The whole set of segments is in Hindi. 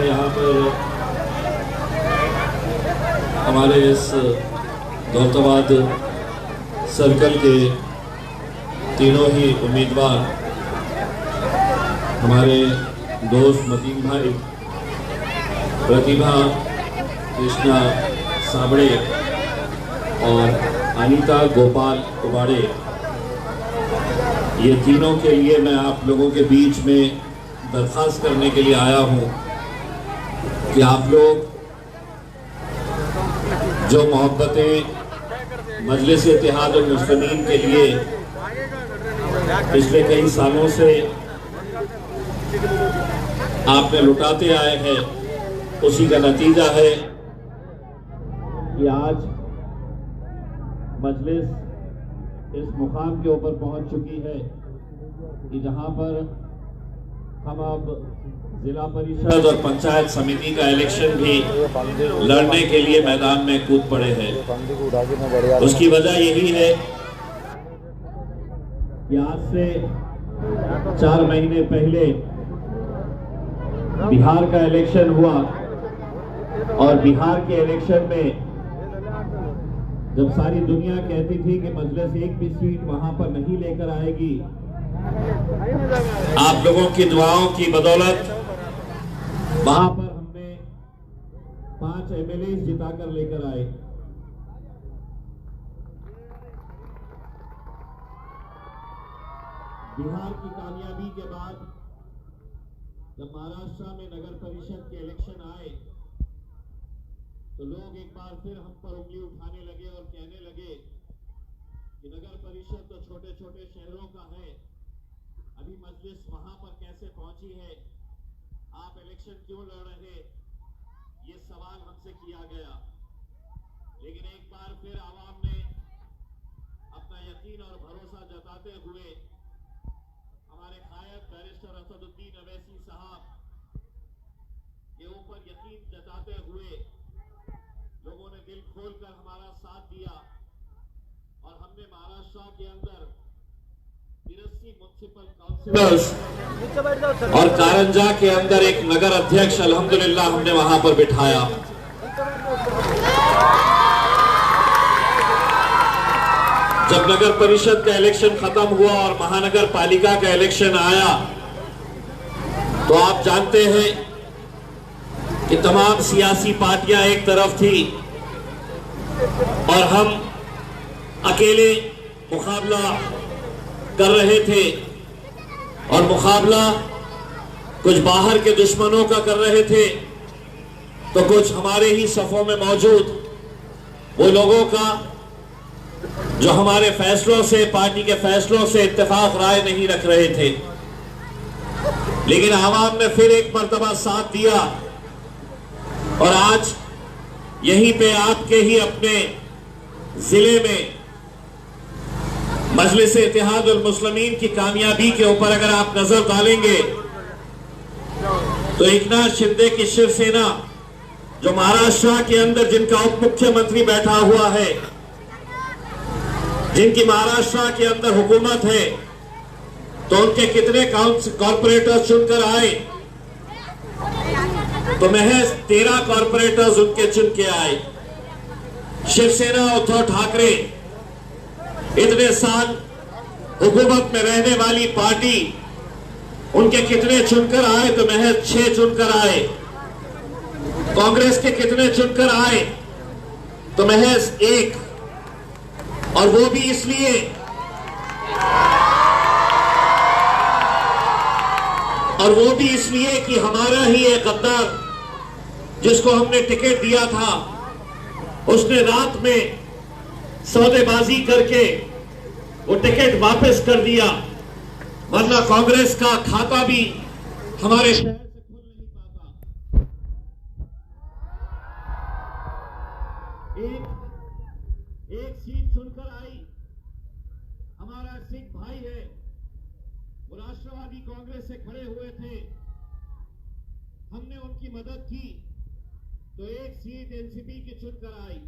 मैं यहाँ पर हमारे इस दौलताबाद सर्कल के तीनों ही उम्मीदवार हमारे दोस्त मतीन भाई, प्रतिभा कृष्णा साबड़े और अनीता गोपाल कुबाड़े, ये तीनों के लिए मैं आप लोगों के बीच में दरख्वास्त करने के लिए आया हूं कि आप लोग जो मोहब्बतें मजलिस इत्तेहाद उल मुस्लिमीन के लिए पिछले कई सालों से आपने लुटाते आए हैं, उसी का नतीजा है कि आज मजलिस इस मुकाम के ऊपर पहुंच चुकी है कि जहां पर हम अब जिला परिषद और पंचायत समिति का इलेक्शन भी लड़ने के लिए मैदान में कूद पड़े हैं। उसकी वजह यही है कि आज से 4 महीने पहले बिहार का इलेक्शन हुआ और बिहार के इलेक्शन में जब सारी दुनिया कहती थी कि मजलिस एक भी सीट वहां पर नहीं लेकर आएगी, आप लोगों की दुआओं की बदौलत वहां पर हमने 5 एमएलए जिताकर लेकर आए। बिहार की कामयाबी के बाद जब महाराष्ट्र में नगर परिषद के इलेक्शन आए तो लोग एक बार फिर हम पर उंगली उठाने लगे और कहने लगे कि नगर परिषद तो छोटे छोटे शहरों का है, अभी मजलिस वहां पर कैसे पहुंची है, आप इलेक्शन क्यों लड़ रहे, ये सवाल हमसे किया गया। लेकिन एक बार फिर आवाम ने अपना यकीन और भरोसा जताते हुए हमारे कायद बैरिस्टर असदुद्दीन अवैसी साहब के ऊपर यकीन जताते हुए लोगों ने दिल खोलकर हमारा साथ दिया और हमने महाराष्ट्र के अंदर 83 म्युनिसिपल काउंसिलर्स और कारंजा के अंदर एक नगर अध्यक्ष अल्हम्दुलिल्लाह हमने वहां पर बिठाया। जब नगर परिषद का इलेक्शन खत्म हुआ और महानगर पालिका का इलेक्शन आया तो आप जानते हैं कि तमाम सियासी पार्टियां एक तरफ थी और हम अकेले मुकाबला कर रहे थे और मुकाबला कुछ बाहर के दुश्मनों का कर रहे थे तो कुछ हमारे ही सफों में मौजूद वो लोगों का जो हमारे फैसलों से, पार्टी के फैसलों से इत्तेफाक राय नहीं रख रहे थे। लेकिन आवाम ने फिर एक मर्तबा साथ दिया और आज यहीं पे आपके ही अपने जिले में मजलिस इत्तेहाद उल मुस्लिमीन की कामयाबी के ऊपर अगर आप नजर डालेंगे तो एकनाथ शिंदे की शिवसेना जो महाराष्ट्र के अंदर जिनका उप मुख्यमंत्री बैठा हुआ है, जिनकी महाराष्ट्र के अंदर हुकूमत है, तो उनके कितने कॉर्पोरेटर्स चुनकर आए, तो महज 13 कॉर्पोरेटर्स उनके चुन के आए। शिवसेना उद्धव ठाकरे इतने साल हुकूमत में रहने वाली पार्टी, उनके कितने चुनकर आए, तो महज 6 चुनकर आए। कांग्रेस के कितने चुनकर आए, तो महज 1, और वो भी इसलिए कि हमारा ही एक गद्दार जिसको हमने टिकट दिया था उसने रात में सौदेबाजी करके वो टिकट वापस कर दिया, वरना कांग्रेस का खाता भी हमारे शहर से खुल नहीं पाता। एक सीट चुनकर आई, हमारा सिख भाई है, वो राष्ट्रवादी कांग्रेस से खड़े हुए थे, हमने उनकी मदद की तो एक सीट एनसीपी की चुनकर आई।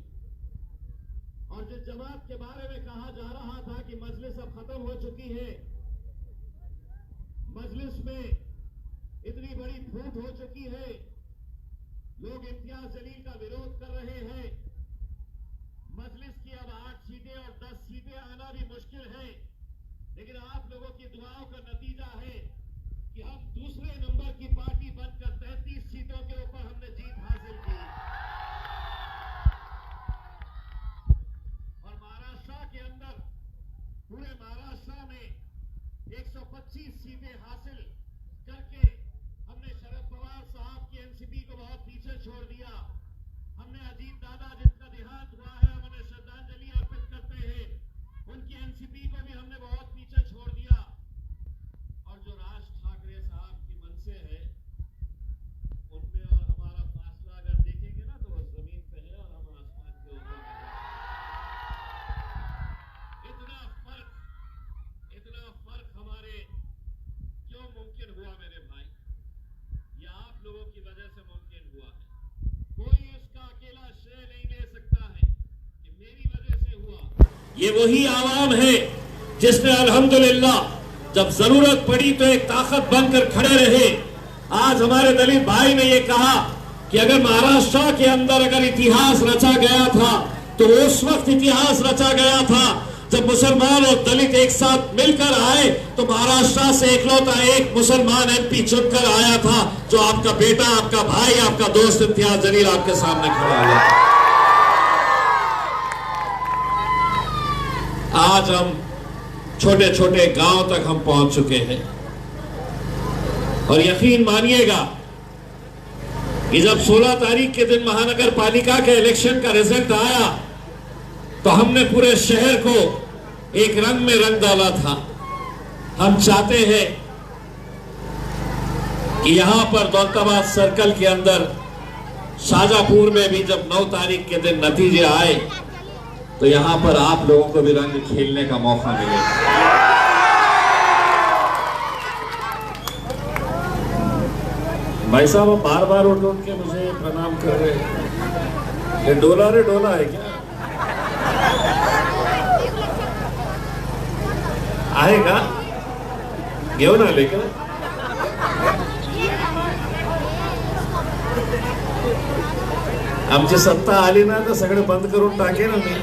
और जिस जमात के बारे में कहा जा रहा था कि मजलिस अब खत्म हो चुकी है, मजलिस में इतनी बड़ी फूट हो चुकी है लोग इम्तियाज जलील का विरोध कर रहे हैं। मजलिस की अब 8 सीटें और 10 सीटें आना भी मुश्किल है, लेकिन आप लोगों की दुआओं का नतीजा है कि हम दूसरे नंबर की पार्टी बनकर 33 सीटों के ऊपर हमने जीत हासिल की और महाराष्ट्र के अंदर, पूरे महाराष्ट्र में 125 सीटें हासिल करके हमने शरद पवार साहब की एनसीपी को बहुत पीछे छोड़ दिया। हमने अजीत दादा जिनका देहांत हुआ है, हम उन्हें श्रद्धांजलि अर्पित करते हैं, उनकी एनसीपी को भी हमने बहुत पीछे छोड़ दिया। और जो राज ठाकरे साहब की मनसे है, उनमें और हमारा फासला अगर देखेंगे ना, तो वो जमीन पे है और हम आसमान के ऊपर है। इतना फर्क हमारे क्यों मुमकिन हुआ मेरे भाई? ये आप लोगों की वजह से मुमकिन हुआ है। कोई इसका अकेला श्रेय नहीं ले सकता है कि मेरी वजह से हुआ। ये वही आवाम है जिसने अल्हम्दुलिल्लाह जब जरूरत पड़ी तो एक ताकत बनकर खड़े रहे। आज हमारे दलित भाई ने ये कहा कि अगर महाराष्ट्र के अंदर अगर इतिहास रचा गया था तो उस वक्त इतिहास रचा गया था जब मुसलमान और दलित एक साथ मिलकर आए, तो महाराष्ट्र से इकलौता एक मुसलमान एमपी चुनकर आया था, जो आपका बेटा, आपका भाई, आपका दोस्त इम्तियाज जलील आपके सामने खड़ा हुआ। आज हम छोटे छोटे गांव तक हम पहुंच चुके हैं और यकीन मानिएगा कि जब 16 तारीख के दिन महानगर पालिका के इलेक्शन का रिजल्ट आया तो हमने पूरे शहर को एक रंग में रंग डाला था। हम चाहते हैं कि यहां पर दौलताबाद सर्कल के अंदर शाहजहांपुर में भी जब 9 तारीख के दिन नतीजे आए तो यहां पर आप लोगों को भी रंग खेलने का मौका मिलेगा। भाई साहब आप बार बार उठ उठ के मुझे प्रणाम कर रहे हैं। ये डोला रे डोला है क्या? आएगा घेऊ ना लेकर। आमची सत्ता आली ना तर सगळे बंद करून टाके ना मी।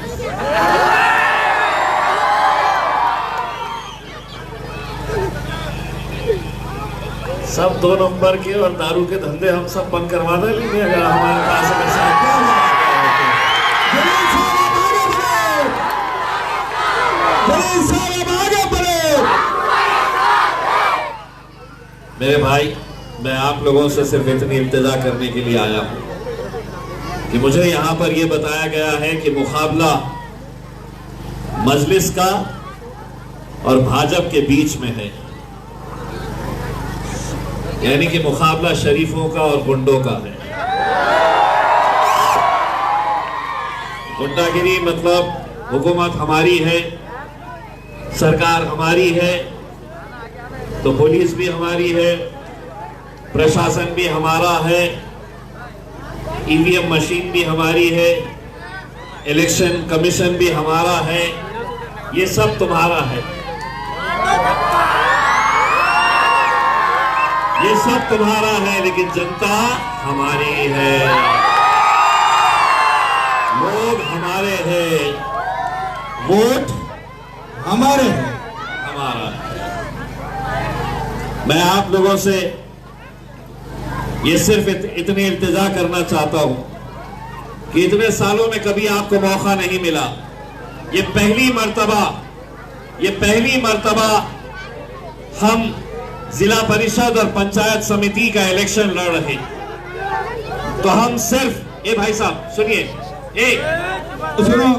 सब 2 नंबर के और दारू के धंधे हम सब बंद करवा देंगे अगर हमारे पास मेरे भाई, मैं आप लोगों से सिर्फ इतनी इल्तिजा करने के लिए आया हूं कि मुझे यहां पर यह बताया गया है कि मुकाबला मजलिस का और भाजपा के बीच में है, यानी कि मुकाबला शरीफों का और गुंडों का है। गुंडागिरी मतलब हुकूमत हमारी है, सरकार हमारी है, तो पुलिस भी हमारी है, प्रशासन भी हमारा है, ईवीएम मशीन भी हमारी है, इलेक्शन कमीशन भी हमारा है, ये सब तुम्हारा है, ये सब तुम्हारा है, लेकिन जनता हमारी है, लोग हमारे हैं, वोट हमारे हैं, हमारा है। मैं आप लोगों से ये सिर्फ इतनी इल्तिजा करना चाहता हूं कि इतने सालों में कभी आपको मौका नहीं मिला। ये पहली मर्तबा हम जिला परिषद और पंचायत समिति का इलेक्शन लड़ रहे, तो हम सिर्फ भाई साहब सुनिए, सुनो,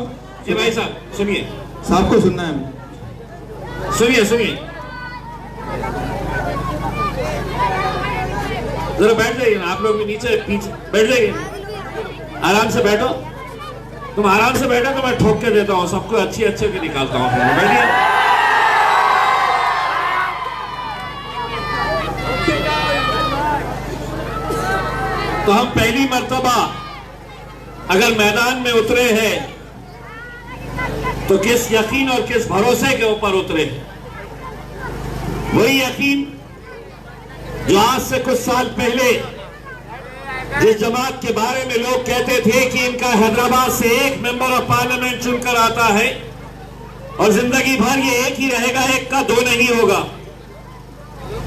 भाई साहब सुनिए, साहब को सुनना है, सुनिए जरा बैठ जाइए ना, आप लोग भी नीचे पीछे बैठ जाइए, आराम से बैठो। तुम आराम से बैठो तो मैं ठोक के देता हूं, सबको अच्छे के निकालता हूं। बैठिए। तो हम पहली मर्तबा अगर मैदान में उतरे हैं तो किस यकीन और किस भरोसे के ऊपर उतरे हैं? वही यकीन जो आज से कुछ साल पहले जिस जमात के बारे में लोग कहते थे कि इनका हैदराबाद से एक मेंबर ऑफ पार्लियामेंट चुनकर आता है और जिंदगी भर ये एक ही रहेगा, एक का दो नहीं होगा।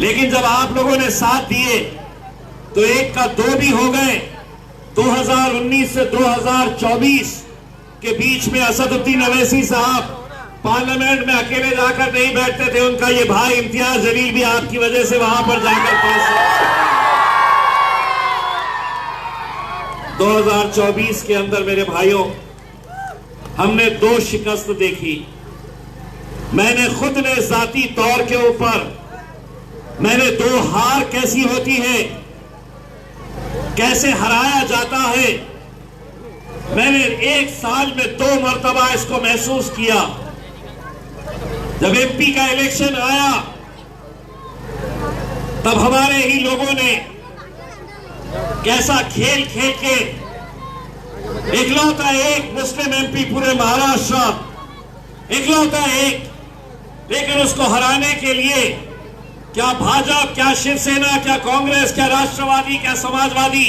लेकिन जब आप लोगों ने साथ दिए तो एक का दो भी हो गए। 2019 से 2024 के बीच में असदुद्दीन अवैसी साहब पार्लियामेंट में अकेले जाकर नहीं बैठते थे, उनका ये भाई इम्तियाज जलील भी आपकी वजह से वहां पर जाकर पास हुआ। 2024 के अंदर मेरे भाइयों हमने दो शिकस्त देखी। मैंने खुद ने जाती तौर के ऊपर मैंने दो हार कैसी होती है, कैसे हराया जाता है, मैंने एक साल में 2 मरतबा इसको महसूस किया। जब एमपी का इलेक्शन आया तब हमारे ही लोगों ने कैसा खेल खेल के इकलौता एक मुस्लिम एमपी पूरे महाराष्ट्र, इकलौता एक, लेकिन उसको हराने के लिए क्या भाजपा, क्या शिवसेना, क्या कांग्रेस, क्या राष्ट्रवादी, क्या समाजवादी,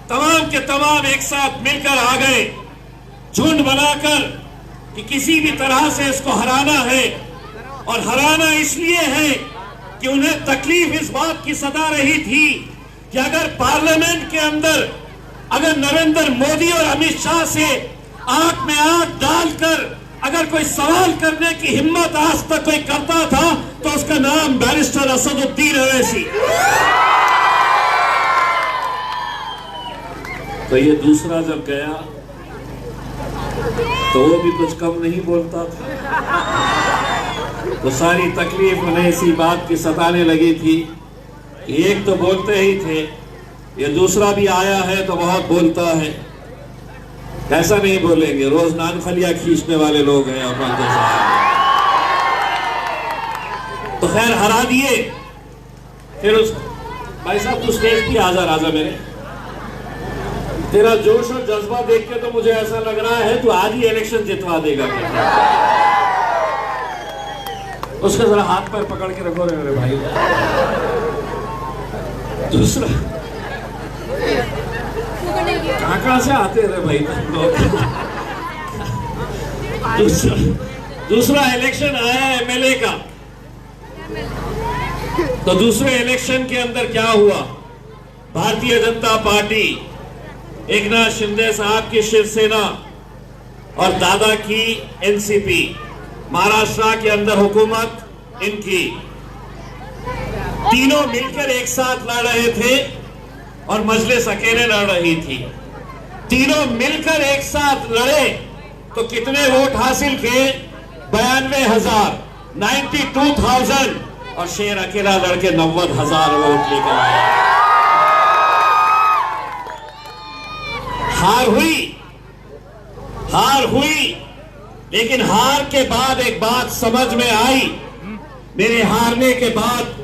तमाम के तमाम एक साथ मिलकर आ गए, झुंड बनाकर कि किसी भी तरह से इसको हराना है। और हराना इसलिए है कि उन्हें तकलीफ इस बात की सता रही थी कि अगर पार्लियामेंट के अंदर अगर नरेंद्र मोदी और अमित शाह से आंख में आंख डालकर अगर कोई सवाल करने की हिम्मत आज तक कोई करता था तो उसका नाम बैरिस्टर असदुद्दीन अवैसी। तो ये दूसरा जब गया तो वो भी कुछ कम नहीं बोलता था। तो सारी तकलीफ उन्हें इसी बात की सताने लगी थी कि एक तो बोलते ही थे, ये दूसरा भी आया है तो बहुत बोलता है। कैसा नहीं बोलेंगे, रोज नान फलिया खींचने वाले लोग हैं अपन जैसा। तो खैर हरा दिए। फिर उस भाई साहब तू स्टेज पे आजा राजा, मेरे तेरा जोश और जज्बा देख के तो मुझे ऐसा लग रहा है तू आज ही इलेक्शन जितवा देगा। उसका जरा हाथ पैर पकड़ के रखो रे मेरे भाई। दूसरा कहां से आते रहे भाई लोग। दूसरा इलेक्शन आया एमएलए का। तो दूसरे इलेक्शन के अंदर क्या हुआ, भारतीय जनता पार्टी, एकनाथ शिंदे साहब की शिवसेना और दादा की एनसीपी, महाराष्ट्र के अंदर हुकूमत इनकी, तीनों मिलकर एक साथ लड़ रहे थे और मजलिस अकेले लड़ रही थी। तीनों मिलकर एक साथ लड़े तो कितने वोट हासिल किए? 92,000, 92,000, और शेर अकेला लड़के 90,000 वोट लेकर आए। हार हुई, लेकिन हार के बाद एक बात समझ में आई। मेरे हारने के बाद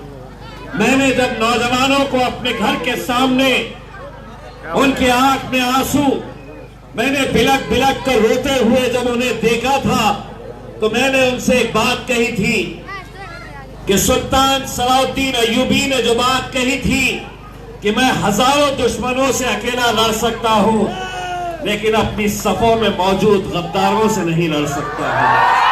मैंने जब नौजवानों को अपने घर के सामने उनके आंख में आंसू, मैंने बिलक बिलक कर रोते हुए जब उन्हें देखा था तो मैंने उनसे एक बात कही थी कि सुल्तान सलाउद्दीन अय्यूबी ने जो बात कही थी कि मैं हजारों दुश्मनों से अकेला लड़ सकता हूं लेकिन अपनी सफों में मौजूद गद्दारों से नहीं लड़ सकता हूं।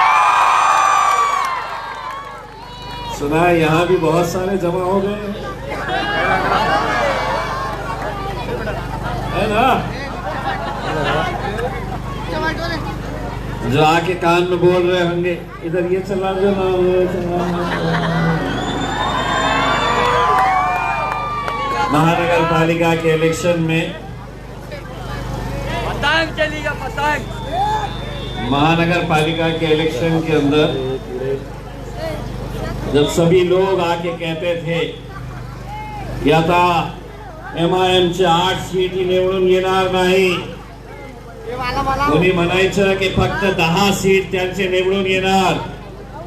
सुना है यहां भी बहुत सारे जमा हो गए है ना, जो आके कान में बोल रहे होंगे इधर ये चला जो ना वो चला। महानगर पालिका के इलेक्शन में महानगर पालिका के इलेक्शन के अंदर जब सभी लोग आके कहते थे की आता एमआयएमच्या 8 सीटी निवडून येणार नाही, कोणी म्हणायचं की फक्त 10 सीट त्यांचे निवडून येणार।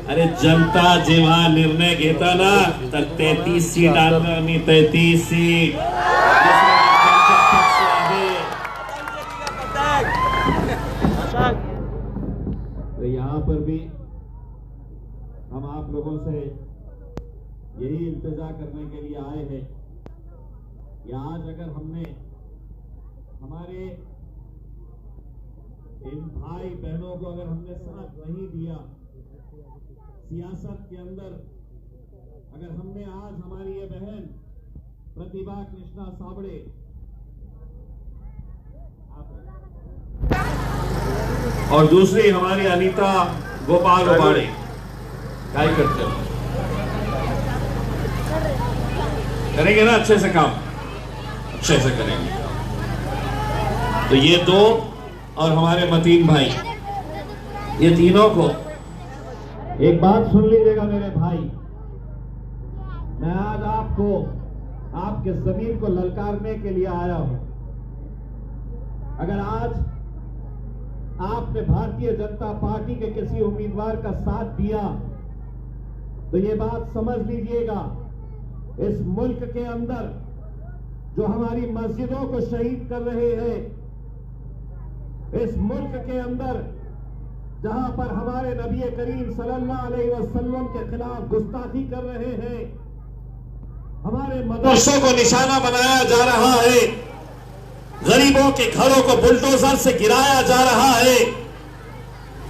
अरे जनता जेव्हा निर्णय घेताना तर 33 सीट आणलं आणि 33 सीट तो यहाँ पर भी हम आप लोगों से यही इल्तिजा करने के लिए आए हैं कि आज अगर हमने हमारे इन भाई बहनों को अगर हमने साथ नहीं दिया सियासत के अंदर, अगर हमने आज हमारी ये बहन प्रतिभा कृष्णा साबड़े और दूसरी हमारी अनीता गोपाल उबाड़े क्या ही करते हो, करेंगे ना अच्छे से काम, अच्छे से करेंगे। तो ये दो और हमारे मतीन भाई, ये तीनों को एक बात सुन लीजिएगा मेरे भाई, मैं आज आपको आपके जमीन को ललकारने के लिए आया हूं। अगर आज आपने भारतीय जनता पार्टी के किसी उम्मीदवार का साथ दिया तो ये बात समझ लीजिएगा, इस मुल्क के अंदर जो हमारी मस्जिदों को शहीद कर रहे हैं, इस मुल्क के अंदर जहां पर हमारे नबी करीम सल्लल्लाहु अलैहि वसल्लम के खिलाफ गुस्ताखी कर रहे हैं, हमारे मदरसों को निशाना बनाया जा रहा है, गरीबों के घरों को बुलडोजर से गिराया जा रहा है,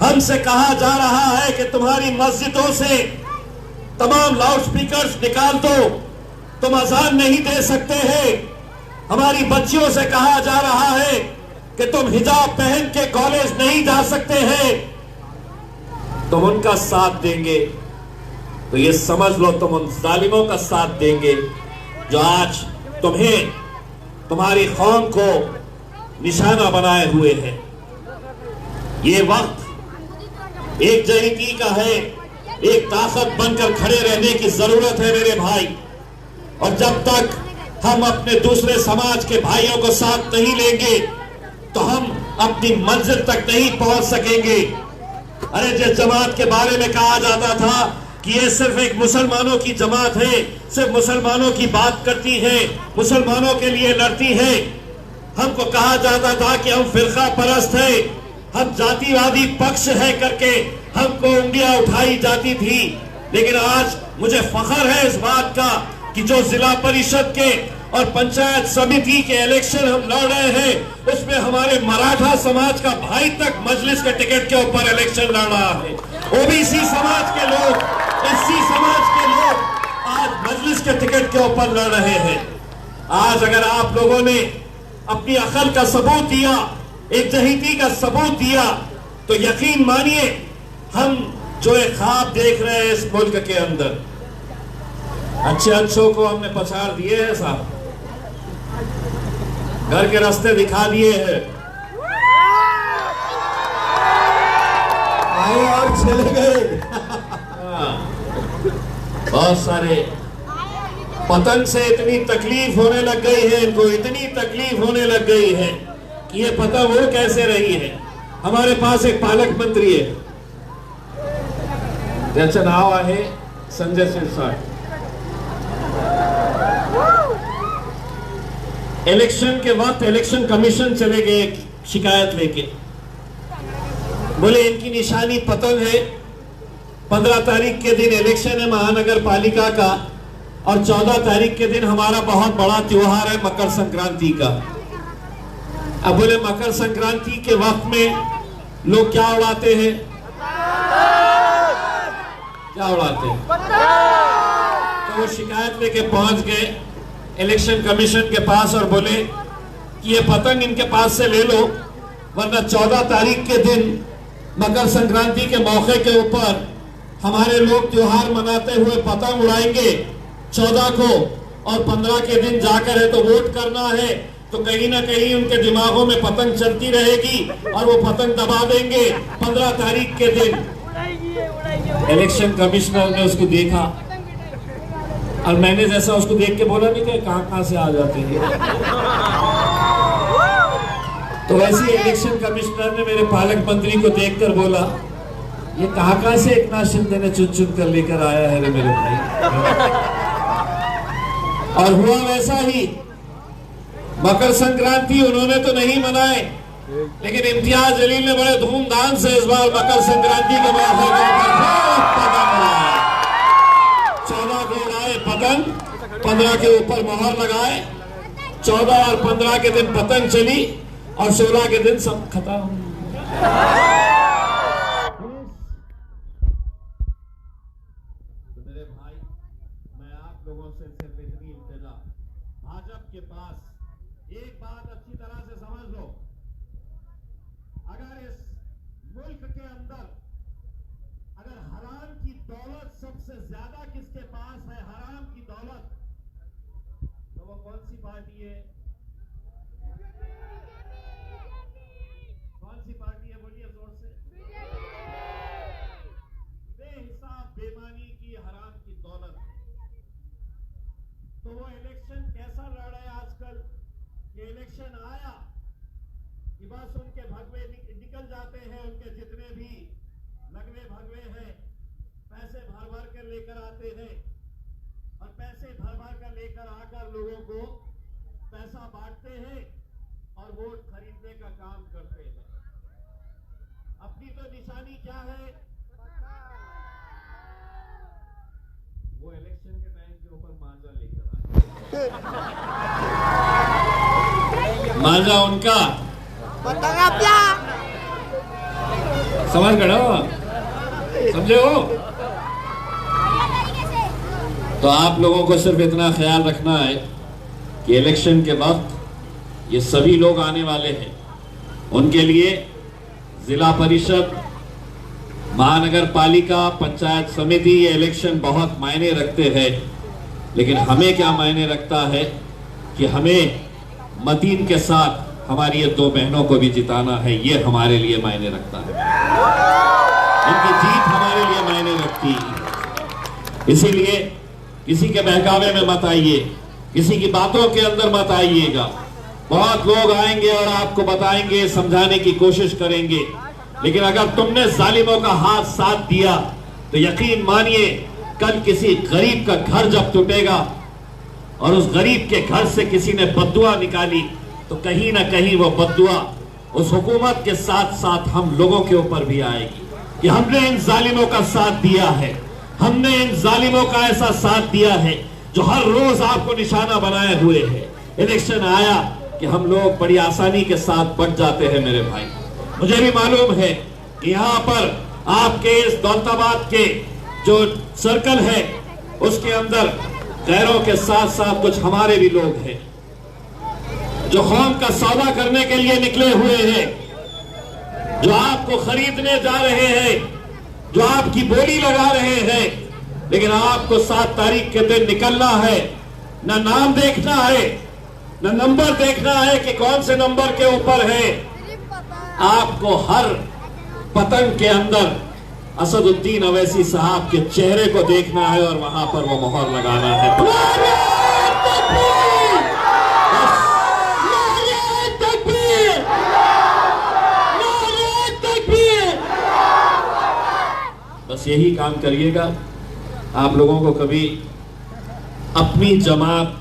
हमसे कहा जा रहा है कि तुम्हारी मस्जिदों से तमाम लाउड स्पीकर्स निकाल दो, तुम अजान नहीं दे सकते हैं, हमारी बच्चियों से कहा जा रहा है कि तुम हिजाब पहन के कॉलेज नहीं जा सकते हैं, तुम उनका साथ देंगे तो ये समझ लो तुम उन जालिमों का साथ देंगे जो आज तुम्हें, तुम्हारी कौम को निशाना बनाए हुए हैं। ये वक्त एक जहीती का है, एक ताकत बनकर खड़े रहने की जरूरत है मेरे भाई। और जब तक हम अपने दूसरे समाज के भाइयों को साथ नहीं लेंगे तो हम अपनी मंजिल तक नहीं पहुंच सकेंगे। अरे जिस जमात के बारे में कहा जाता था कि ये सिर्फ एक मुसलमानों की जमात है, सिर्फ मुसलमानों की बात करती है, मुसलमानों के लिए लड़ती है, हमको कहा जाता था कि हम फिरका परस्त है, हम जातिवादी पक्ष है करके हमको उंगलियां उठाई जाती थी। लेकिन आज मुझे फख्र है इस बात का कि जो जिला परिषद के और पंचायत समिति के इलेक्शन हम लड़ रहे हैं उसमें हमारे मराठा समाज का भाई तक मजलिस के टिकट के ऊपर इलेक्शन लड़ रहा है। ओबीसी समाज के लोग, एससी समाज के लोग आज मजलिस के टिकट के ऊपर लड़ रहे हैं। आज अगर आप लोगों ने अपनी अकल का सबूत दिया, एक जहीती का सबूत दिया, तो यकीन मानिए हम जो एक ख्वाब देख रहे हैं इस मुल्क के अंदर, अच्छे अच्छों को हमने पछाड़ दिए हैं साहब, घर के रास्ते दिखा दिए हैं, आए और चले गए। बहुत सारे पतंग से इतनी तकलीफ होने लग गई है, इनको इतनी तकलीफ होने लग गई है कि ये पतंग उड़ कैसे रही है। हमारे पास एक पालक मंत्री है, त्याचं नाव आहे संजय सिरसाट। इलेक्शन के वक्त इलेक्शन कमीशन चले गए शिकायत लेके, बोले इनकी निशानी पतंग है, 15 तारीख के दिन इलेक्शन है महानगर पालिका का और 14 तारीख के दिन हमारा बहुत बड़ा त्योहार है मकर संक्रांति का। अब बोले मकर संक्रांति के वक्त में लोग क्या उड़ाते हैं, क्या उड़ाते हैं? तो वो शिकायत लेके पहुंच गए इलेक्शन कमीशन के पास और बोले कि ये पतंग इनके पास से ले लो, वरना 14 तारीख के दिन मकर संक्रांति के मौके के ऊपर हमारे लोग त्योहार मनाते हुए पतंग उड़ाएंगे 14 को, और 15 के दिन जाकर है तो वोट करना है, तो कहीं ना कहीं उनके दिमागों में पतंग चलती रहेगी और वो पतंग दबा देंगे 15 तारीख के दिन। इलेक्शन कमिश्नर ने उसको देखा और मैंने जैसा उसको देख के बोला नहीं कि कहां से आ जाते हैं, तो वैसे इलेक्शन कमिश्नर ने मेरे पालक मंत्री को देखकर बोला ये कहां से एकनाथ शिंदे ने चुन चुन कर लेकर आया है रे मेरे भाई। और हुआ वैसा ही, मकर संक्रांति उन्होंने तो नहीं मनाए, लेकिन इम्तियाज जलील ने बड़े धूमधाम से इस बार मकर संक्रांति के मौके पतंग उड़ाए। 14 को उड़ाए पतंग, 15 के ऊपर मोहर लगाए, 14 और 15 के दिन पतंग चली और 16 के दिन सब खत्म। तो मेरे भाई, मैं आप लोगों से सिर्फ इतनी इंतजा, भाजपा के पास एक बात अच्छी तरह से समझ लो, अगर इस मुल्क के अंदर अगर हराम की दौलत सबसे ज्यादा किसके पास है, हराम की दौलत, तो वो कौन सी पार्टी है? कौन सी पार्टी है? बोलिए जोर से। बेहिसाब बेईमानी की हराम की दौलत। तो वो इलेक्शन कैसा लड़ रहे हैं आजकल कि इलेक्शन आया कि बस उनके भगवे निकल जाते हैं, उनके जितने भी लगवे भगवे हैं पैसे भर भर कर लेकर आते हैं और पैसे भर भर कर लेकर आकर लोगों को पैसा बांटते हैं और वोट खरीदने का काम करते हैं। अपनी तो निशानी क्या है? वो इलेक्शन के टाइम के ऊपर मांझा लेकर आए। मांझा उनका समझ गए हो? समझे हो? तो आप लोगों को सिर्फ इतना ख्याल रखना है कि इलेक्शन के वक्त ये सभी लोग आने वाले हैं, उनके लिए जिला परिषद, महानगर पालिका, पंचायत समिति, ये इलेक्शन बहुत मायने रखते हैं। लेकिन हमें क्या मायने रखता है कि हमें मतीन के साथ हमारी ये दो बहनों को भी जिताना है, ये हमारे लिए मायने रखता है। इनकी जीत हमारे लिए मायने रखती है। इसीलिए किसी के बहकावे में मत आइए, किसी की बातों के अंदर मत आइएगा। बहुत लोग आएंगे और आपको बताएंगे, समझाने की कोशिश करेंगे, लेकिन अगर तुमने जालिमों का हाथ साथ दिया तो यकीन मानिए कल किसी गरीब का घर जब टूटेगा और उस गरीब के घर से किसी ने बद्दुआ निकाली तो कहीं ना कहीं वो बद्दुआ उस हुकूमत के साथ साथ हम लोगों के ऊपर भी आएगी कि हमने इन जालिमों का साथ दिया है, हमने इन जालिमों का ऐसा साथ दिया है जो हर रोज आपको निशाना बनाए हुए है। इलेक्शन आया कि हम लोग बड़ी आसानी के साथ बढ़ जाते हैं। मेरे भाई, मुझे भी मालूम है कि यहाँ पर आपके इस दौलताबाद के जो सर्कल है उसके अंदर गैरों के साथ साथ कुछ हमारे भी लोग हैं जो कौम का सौदा करने के लिए निकले हुए हैं, जो आपको खरीदने जा रहे हैं, जो आपकी बोली लगा रहे हैं। लेकिन आपको 7 तारीख के दिन निकलना है, ना नाम देखना है, ना नंबर देखना है कि कौन से नंबर के ऊपर है। आपको हर पतंग के अंदर असदुद्दीन अवैसी साहब के चेहरे को देखना है और वहां पर वो मोहर लगाना है। बस यही काम करिएगा। आप लोगों को कभी अपनी जमात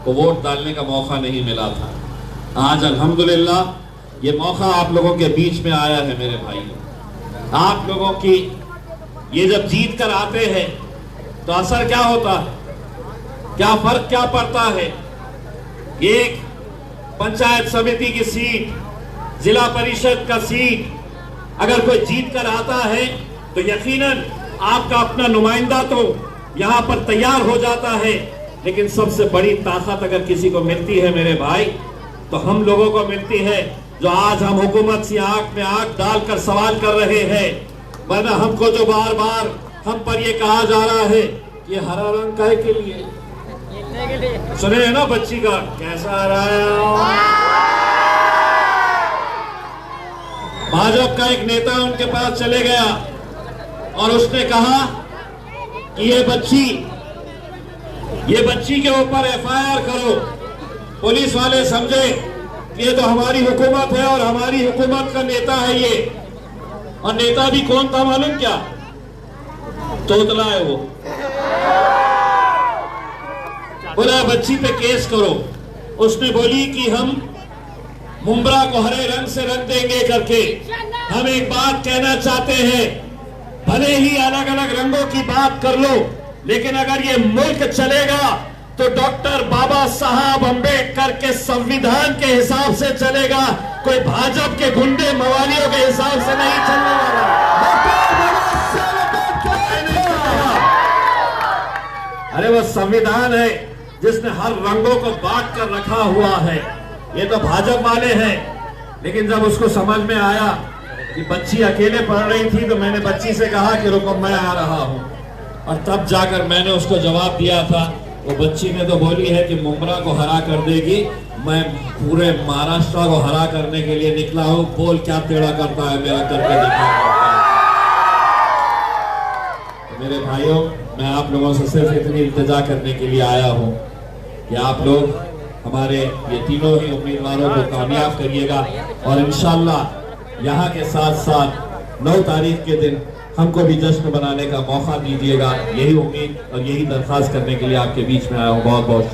को वोट डालने का मौका नहीं मिला था, आज अल्हम्दुलिल्लाह ये मौका आप लोगों के बीच में आया है। मेरे भाइयों, आप लोगों की ये जब जीत कर आते हैं तो असर क्या होता है, क्या फर्क क्या पड़ता है? एक पंचायत समिति की सीट, जिला परिषद का सीट अगर कोई जीत कर आता है तो यकीनन आपका अपना नुमाइंदा तो यहां पर तैयार हो जाता है। लेकिन सबसे बड़ी ताकत अगर किसी को मिलती है मेरे भाई, तो हम लोगों को मिलती है, जो आज हम हुकूमत से आंख में आंख डालकर सवाल कर रहे हैं। वरना हमको जो बार बार हम पर ये कहा जा रहा है कि हरा रंग काहे के लिए, सुने हैं ना बच्ची का कैसा आ रहा है। भाजपा का एक नेता उनके पास चले गया और उसने कहा कि ये बच्ची के ऊपर FIR करो। पुलिस वाले समझे कि ये तो हमारी हुकूमत है और हमारी हुकूमत का नेता है ये, और नेता भी कौन था मालूम क्या? तोतला है वो। बोला बच्ची पे केस करो। उसने बोली कि हम मुंबरा को हरे रंग से रंग देंगे करके। हम एक बात कहना चाहते हैं, भले ही अलग अलग रंगों की बात कर लो, लेकिन अगर ये मुल्क चलेगा तो डॉक्टर बाबा साहब अंबेडकर के संविधान के हिसाब से चलेगा, कोई भाजपा के गुंडे मवालियों के हिसाब से नहीं चलने वाला। अरे वो संविधान है जिसने हर रंगों को बांट कर रखा हुआ है। ये तो भाजपा वाले हैं, लेकिन जब उसको समझ में आया कि बच्ची अकेले पढ़ रही थी तो मैंने बच्ची से कहा कि रुको मैं आ रहा हूं, और तब जाकर मैंने उसको जवाब दिया था। वो बच्ची ने तो बोली है कि मुमरा को हरा कर देगी, मैं पूरे महाराष्ट्र को हरा करने के लिए निकला हूं, बोल क्या टेढ़ा करता है मेरा करके दिखा। तो मेरे भाइयों, मैं आप लोगों से सिर्फ इतनी इल्तिजा करने के लिए आया हूं कि आप लोग हमारे ये तीनों ही उम्मीदवारों को कामयाब करिएगा, और इंशाल्लाह यहाँ के साथ साथ 9 तारीख के दिन हमको भी जश्न बनाने का मौका दीजिएगा। यही उम्मीद और यही दरख्वास्त करने के लिए आपके बीच में आया हूँ। बहुत बहुत